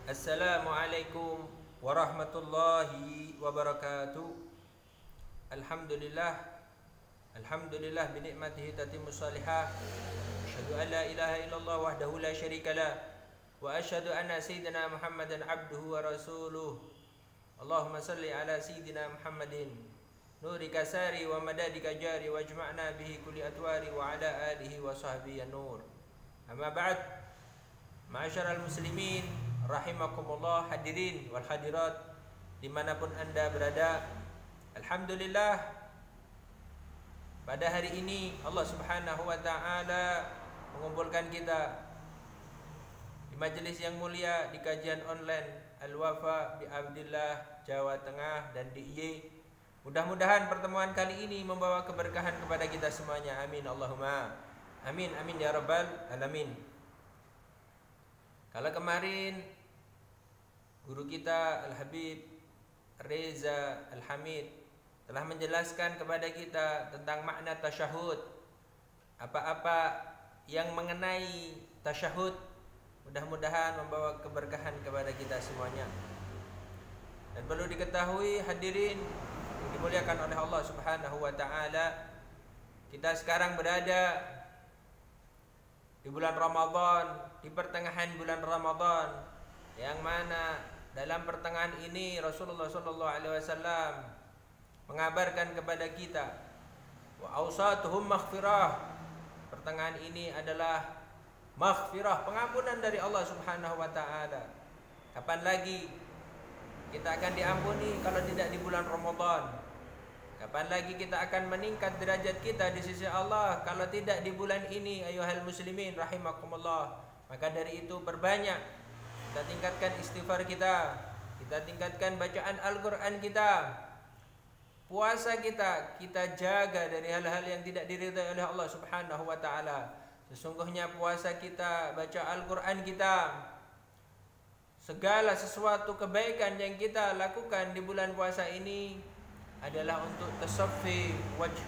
Assalamualaikum warahmatullahi wabarakatuh. Alhamdulillah. Alhamdulillah binikmatihi tatimmu salihah. Asyhadu an la ilaha illallah wahdahu la syarika lah. Wa asyhadu anna sayyidina Muhammadan abduhu wa rasuluh. Allahumma salli ala sayyidina Muhammadin nuri kasari wa madadika jari wajma'na bihi kulli atwari wa ala alihi wa sahbihi an-nur. Amma ba'd. Ma'asyiral muslimin rahimakumullah, hadirin wal hadirat dimanapun anda berada. Alhamdulillah, pada hari ini Allah subhanahu wa ta'ala mengumpulkan kita di majelis yang mulia, di kajian online Al-Wafa bi Abdillah Jawa Tengah dan DIY. Mudah-mudahan pertemuan kali ini membawa keberkahan kepada kita semuanya. Amin Allahumma amin, amin ya rabbal alamin. Kalau kemarin guru kita Al-Habib Reza Al-Hamid telah menjelaskan kepada kita tentang makna tasyahud, apa-apa yang mengenai tasyahud, mudah-mudahan membawa keberkahan kepada kita semuanya. Dan perlu diketahui hadirin yang dimuliakan oleh Allah Subhanahu wa taala, kita sekarang berada di bulan Ramadan, di pertengahan bulan Ramadan, yang mana dalam pertengahan ini Rasulullah SAW mengabarkan kepada kita, wa awsatuhum maghfirah. Pertengahan ini adalah maghfirah, pengampunan dari Allah Subhanahu wa taala. Kapan lagi kita akan diampuni kalau tidak di bulan Ramadan? Kapan lagi kita akan meningkat derajat kita di sisi Allah kalau tidak di bulan ini, ayuhal muslimin rahimakumullah. Maka dari itu perbanyak kita tingkatkan istighfar kita tingkatkan bacaan Al-Quran kita, puasa kita jaga dari hal-hal yang tidak diridhai oleh Allah Subhanahu wa taala. Sesungguhnya puasa kita, baca Al-Quran kita, segala sesuatu kebaikan yang kita lakukan di bulan puasa ini adalah untuk tasaffi wajh,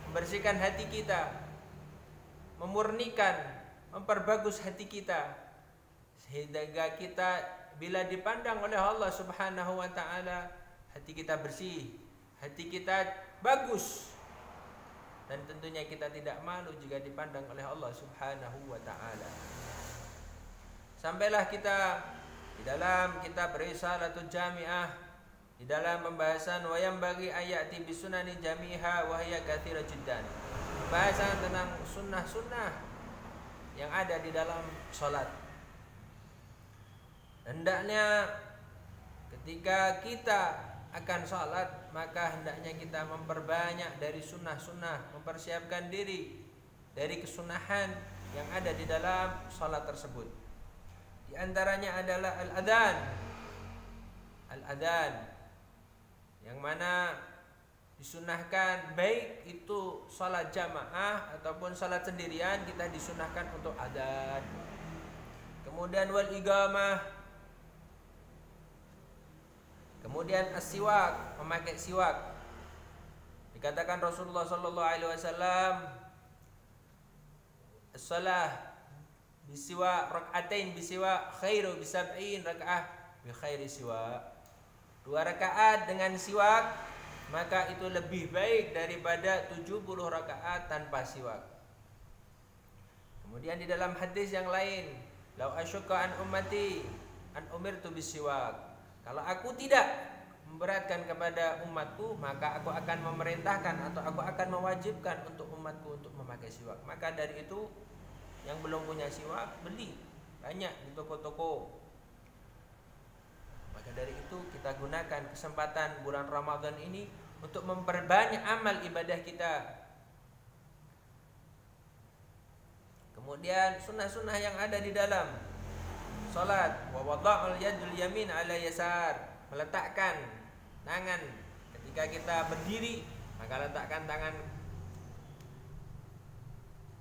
membersihkan hati kita, memurnikan, memperbagus hati kita, sehingga kita bila dipandang oleh Allah Subhanahu wa taala, hati kita bersih, hati kita bagus, dan tentunya kita tidak malu jika dipandang oleh Allah Subhanahu wa taala. Sampailah kita di dalam kitab Risalatul Jami'ah, di dalam pembahasan wayam bagi ayati bisunani jamiha wahya katsira jiddan, pembahasan tentang sunnah-sunnah yang ada di dalam salat. Hendaknya ketika kita akan salat, maka hendaknya kita memperbanyak dari sunnah-sunnah, mempersiapkan diri dari kesunahan yang ada di dalam salat tersebut. Di antaranya adalah al-adhan, yang mana disunahkan baik itu salat jamaah ataupun salat sendirian, kita disunahkan untuk adzan. Kemudian wal iqamah, kemudian as-siwak, memakai siwak. Dikatakan Rasulullah sallallahu alaihi wasallam, as-salah bisiwak rak'atain bisiwak khairu bisab'in rak'ah bi khairi siwak. 2 rakaat dengan siwak, maka itu lebih baik daripada 70 rakaat tanpa siwak. Kemudian di dalam hadis yang lain, lau asyqa an ummati an umirtu bisiwak. Kalau aku tidak memberatkan kepada umatku, maka aku akan memerintahkan atau aku akan mewajibkan untuk umatku untuk memakai siwak. Maka dari itu, yang belum punya siwak, beli banyak di toko-toko. Maka dari itu kita gunakan kesempatan bulan Ramadan ini untuk memperbanyak amal ibadah kita. Kemudian sunnah-sunnah yang ada di dalam salat, wa wada'ul yadul yamin ala yasar, meletakkan tangan ketika kita berdiri, maka letakkan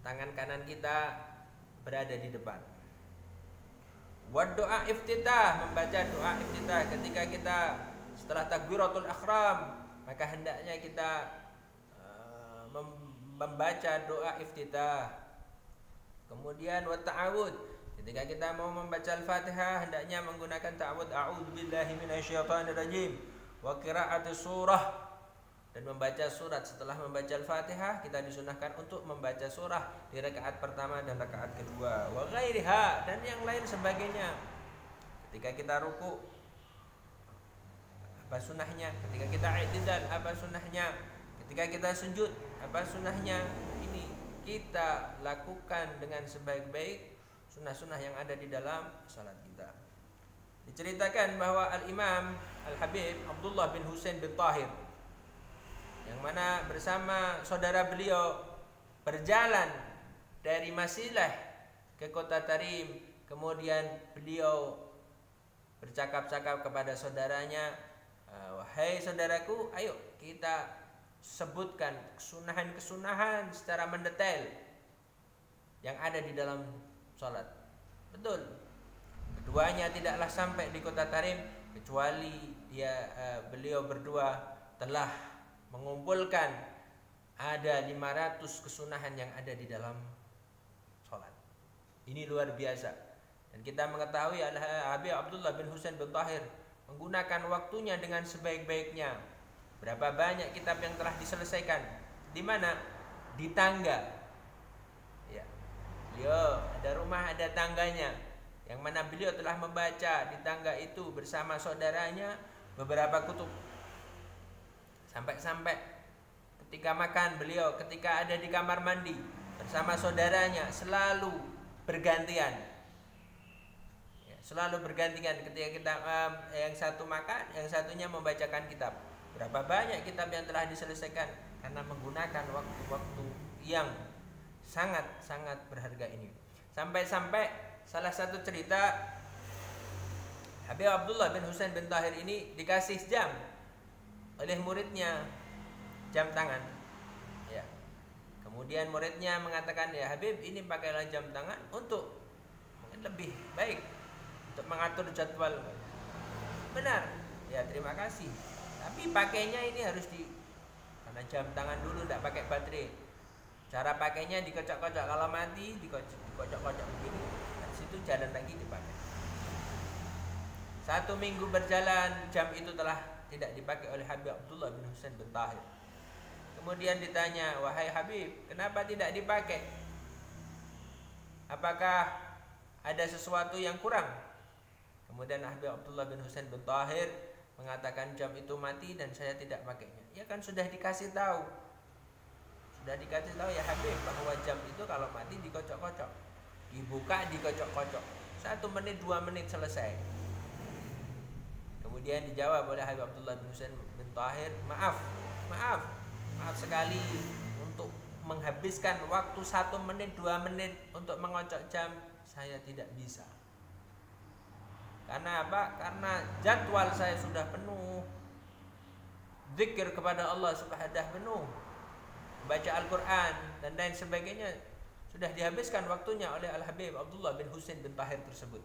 tangan kanan kita berada di depan. Wa doa iftitah, membaca doa iftitah ketika kita setelah takbiratul ihram, maka hendaknya kita membaca doa iftitah. Kemudian wa ta'awud, Ketika kita mau membaca Al-Fatihah hendaknya menggunakan ta'awudz a'udzubillahi minasyaitonirrajim wa qira'atus surah. Dan membaca surat setelah membaca Al-Fatihah, kita disunahkan untuk membaca surah di rakaat pertama dan rakaat kedua. Wa ghairiha, dan yang lain sebagainya. Ketika kita ruku, apa sunnahnya? Ketika kita i'tidal, apa sunnahnya? Ketika kita sujud, apa sunnahnya? Ini kita lakukan dengan sebaik-baik sunnah-sunnah yang ada di dalam salat kita. Diceritakan bahwa Al-Imam Al-Habib Abdullah bin Husain bin Tahir, yang mana bersama saudara beliau berjalan dari Masilah ke kota Tarim, kemudian beliau bercakap-cakap kepada saudaranya, wahai saudaraku, ayo kita sebutkan kesunahan-kesunahan secara mendetail yang ada di dalam sholat. Betul, keduanya tidaklah sampai di kota Tarim kecuali beliau berdua telah mengumpulkan ada 500 kesunahan yang ada di dalam sholat. Ini luar biasa. Dan kita mengetahui Habib Abdullah bin Husain bin Tahir menggunakan waktunya dengan sebaik-baiknya. Berapa banyak kitab yang telah diselesaikan? Di mana? Di tangga. Ya. Beliau ada rumah, ada tangganya, yang mana beliau telah membaca di tangga itu bersama saudaranya beberapa kutub. Sampai-sampai ketika makan beliau, ketika ada di kamar mandi bersama saudaranya selalu bergantian. Ya, selalu bergantian ketika kita yang satu makan, yang satunya membacakan kitab. Berapa banyak kitab yang telah diselesaikan karena menggunakan waktu-waktu yang sangat-sangat berharga ini. Sampai-sampai salah satu cerita, Habib Abdullah bin Husain bin Tahir ini dikasih jam oleh muridnya, jam tangan. Ya. Kemudian muridnya mengatakan, ya Habib, ini pakailah jam tangan untuk mungkin lebih baik untuk mengatur jadwal. Benar, ya terima kasih. Tapi pakainya ini harus karena jam tangan dulu tidak pakai baterai. Cara pakainya dikocok-kocok, kalau mati dikocok-kocok begini. Dari situ jalan lagi dipakai. 1 minggu berjalan, jam itu telah tidak dipakai oleh Habib Abdullah bin Husain bin Tahir. Kemudian ditanya, wahai Habib, kenapa tidak dipakai? Apakah ada sesuatu yang kurang? Kemudian Habib Abdullah bin Husain bin Tahir mengatakan, jam itu mati dan saya tidak pakainya. Ya kan sudah dikasih tahu. Sudah dikasih tahu ya Habib, bahwa jam itu kalau mati dikocok-kocok, dibuka dikocok-kocok, 1 menit 2 menit selesai. Kemudian dijawab oleh Habib Abdullah bin Husain bin Tahir, maaf sekali untuk menghabiskan waktu 1 menit 2 menit untuk mengocok jam, saya tidak bisa. Karena apa? Karena jadwal saya sudah penuh, zikir kepada Allah subhanahu penuh, baca Al-Quran dan lain sebagainya, sudah dihabiskan waktunya oleh Al-Habib Abdullah bin Husain bin Tahir tersebut.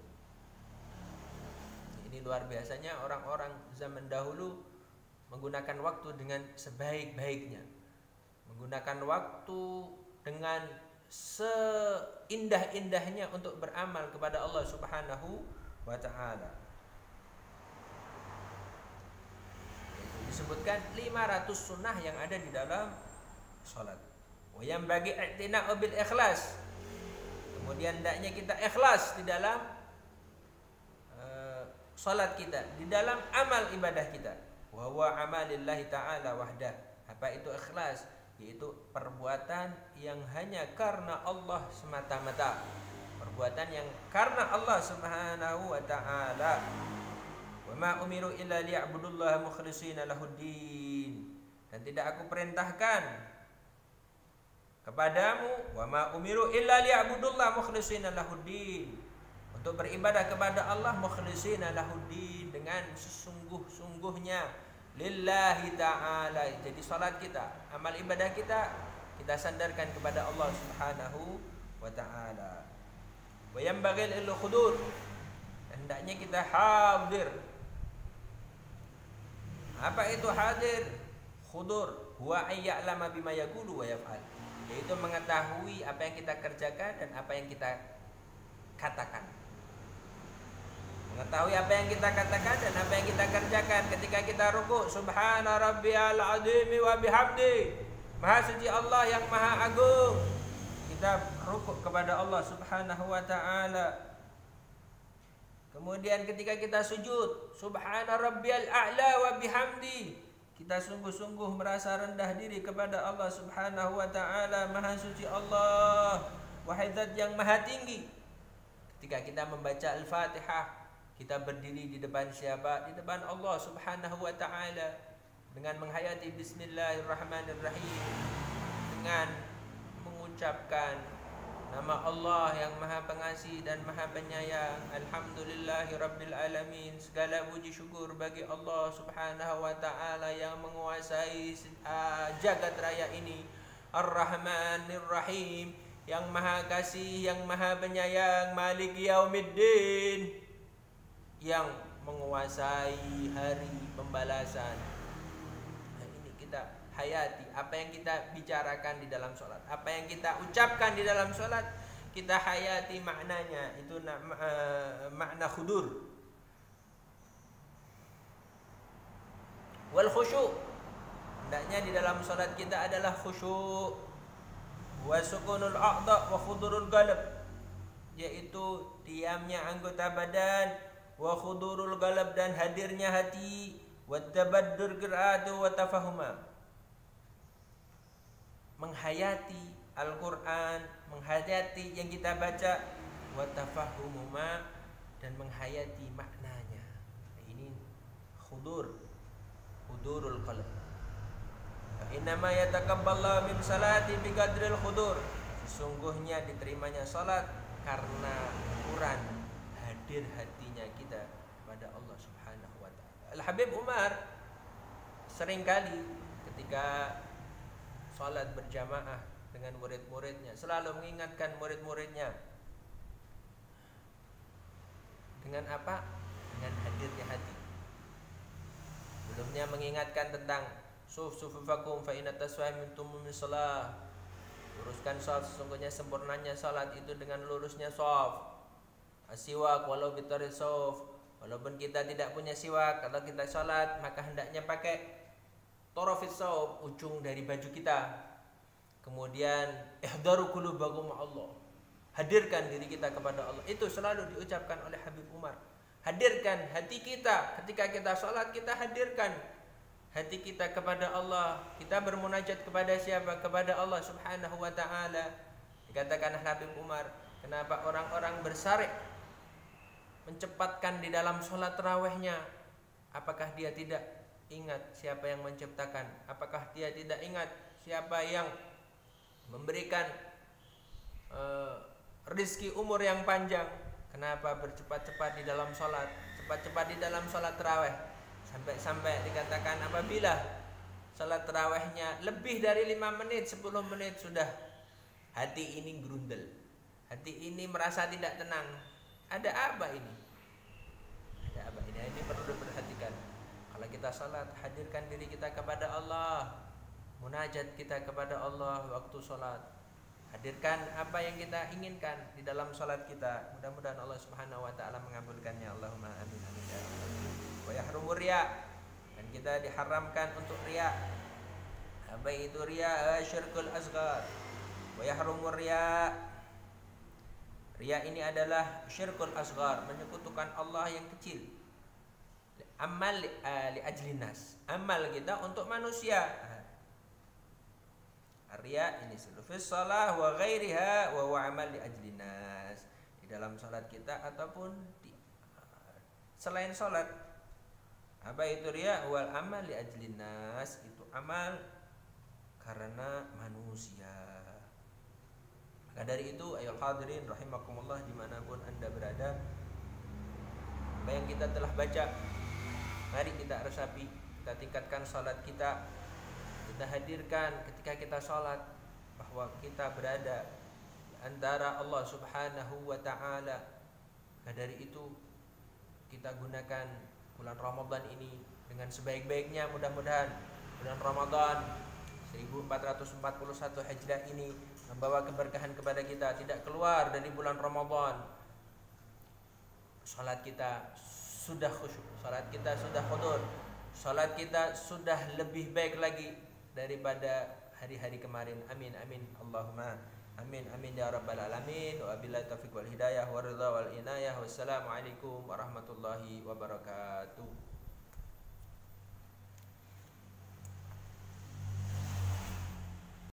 Ini luar biasanya orang-orang zaman dahulu menggunakan waktu dengan sebaik-baiknya, menggunakan waktu dengan seindah-indahnya untuk beramal kepada Allah Subhanahu wa ta'ala. Disebutkan 500 sunnah yang ada di dalam salat. Wa yang bagi i'tina'u bil ikhlas. Kemudian hendaknya kita ikhlas di dalam salat kita, di dalam amal ibadah kita. Wa huwa amalillahi ta'ala wahdah. Apa itu ikhlas? Yaitu perbuatan yang hanya karena Allah semata-mata. Perbuatan yang karena Allah Subhanahu wa ta'ala. Wa ma umiru illa liya'budullaha mukhlishina lahuddin. Dan tidak aku perintahkan kepadamu, wa ma umiru illa liya'budullaha mukhlishina lahuddin, untuk beribadah kepada Allah mukhlishina lahuddin, dengan sesungguh-sungguhnya lillahi ta'ala. Jadi salat kita, amal ibadah kita sandarkan kepada Allah Subhanahu wa ta'ala. Wa yanbaghi lil khudur, hendaknya kita hadir. Apa itu hadir? Khudur huwa ayya'lama bima yaqulu wa yaf'al, yaitu mengetahui apa yang kita kerjakan dan apa yang kita katakan. Mengetahui apa yang kita katakan dan apa yang kita kerjakan ketika kita rukuk. Subhana rabbiyal azim wa bihamdi. Maha suci Allah yang maha agung. Kita rukuk kepada Allah Subhanahu wa taala. Kemudian ketika kita sujud, subhana rabbiyal a'la wa bihamdi. Kita sungguh-sungguh merasa rendah diri kepada Allah Subhanahu wa taala. Maha suci Allah, wahai zat yang maha tinggi. Ketika kita membaca Al-Fatihah, kita berdiri di depan siapa? Di depan Allah Subhanahu wa taala dengan menghayati bismillahirrahmanirrahim, dengan mengucapkan nama Allah yang maha pengasih dan maha penyayang. Alhamdulillahirabbil alamin. Segala puji syukur bagi Allah Subhanahu wa taala yang menguasai jagat raya ini. Ar-Rahmanir Rahim, yang maha kasih, yang maha penyayang. Malik Yaumiddin, yang menguasai hari pembalasan. Nah, ini kita hayati apa yang kita bicarakan di dalam sholat, apa yang kita ucapkan di dalam sholat, kita hayati maknanya. Itu makna khudur. Wal khusyuk, hendaknya di dalam sholat kita adalah khusyuk. Wa sukunul a'dha wa khudurul qalb, yaitu diamnya anggota badan, wa khudurul qalb, dan hadirnya hati, wa tabaddur qira'atu wa tafahuma, menghayati Al-Quran, menghayati yang kita baca, wa tafahumuma, dan menghayati maknanya. Ini khudurul qalb. Innama yatakabbalallahu min salati biqadril khudur. Sesungguhnya diterimanya salat karena ukuran hadir hatinya kita kepada Allah Subhanahu wa taala. Al-Habib Umar seringkali ketika salat berjamaah dengan murid-muridnya selalu mengingatkan murid-muridnya dengan apa? Dengan hadirnya hati. Sebelumnya mengingatkan tentang sufufakum fa inna taswamintum min shalah. Luruskan shaf, sesungguhnya sempurnanya salat itu dengan lurusnya shaf. Asiwak walau bitari shaf, walaupun kita tidak punya siwak, kalau kita salat maka hendaknya pakai torofis shaf, ujung dari baju kita. Kemudian ihdaru qulubakum Allah, hadirkan diri kita kepada Allah. Itu selalu diucapkan oleh Habib Umar. Hadirkan hati kita ketika kita salat, kita hadirkan hati kita kepada Allah. Kita bermunajat kepada siapa? Kepada Allah Subhanahu wa taala. Dikatakan Habib Umar, kenapa orang-orang bersarik mencepatkan di dalam sholat tarawihnya? Apakah dia tidak ingat siapa yang menciptakan? Apakah dia tidak ingat siapa yang memberikan rizki umur yang panjang? Kenapa bercepat-cepat di dalam sholat, cepat-cepat di dalam sholat tarawih? Sampai dikatakan apabila salat tarawihnya lebih dari 5 menit, 10 menit sudah hati ini gerundel, hati ini merasa tidak tenang. Ada apa ini? Ada apa ini? Ini perlu diperhatikan. Kalau kita salat, hadirkan diri kita kepada Allah, munajat kita kepada Allah waktu salat. Hadirkan apa yang kita inginkan di dalam salat kita. Mudah-mudahan Allah Subhanahu wa taala mengabulkannya. Allahumma amin amin ya rabbal alamin. Wa yahrumu riya, dan kita diharamkan untuk riya. Apa itu riya? Syirkul asghar. Wa yahrumu riya, riya ini adalah syirkul asghar, menyekutukan Allah yang kecil. Amal li ajlin nas, amal kita untuk manusia. Riya ini fis shalah wa ghairiha wa huwa amal li ajlin nas, di dalam salat kita ataupun di selain salat. Apa itu riya? Wal amal li ajlin nas, itu amal karena manusia. Maka dari itu ayol hadirin rahimakumullah, dimanapun anda berada, apa yang kita telah baca, mari kita resapi, kita tingkatkan salat kita. Kita hadirkan ketika kita salat bahwa kita berada antara Allah Subhanahu wa taala. Maka dari itu kita gunakan bulan Ramadan ini dengan sebaik-baiknya. Mudah-mudahan bulan Ramadan 1441 Hijriah ini membawa keberkahan kepada kita. Tidak keluar dari bulan Ramadan salat kita sudah khusyuk, salat kita sudah khudur, salat kita sudah lebih baik lagi daripada hari-hari kemarin. Amin amin Allahumma amin amin ya rabbal alamin. Wa billahi taufiq wal hidayah wa ridha wal inayah. Wassalamualaikum warahmatullahi wabarakatuh.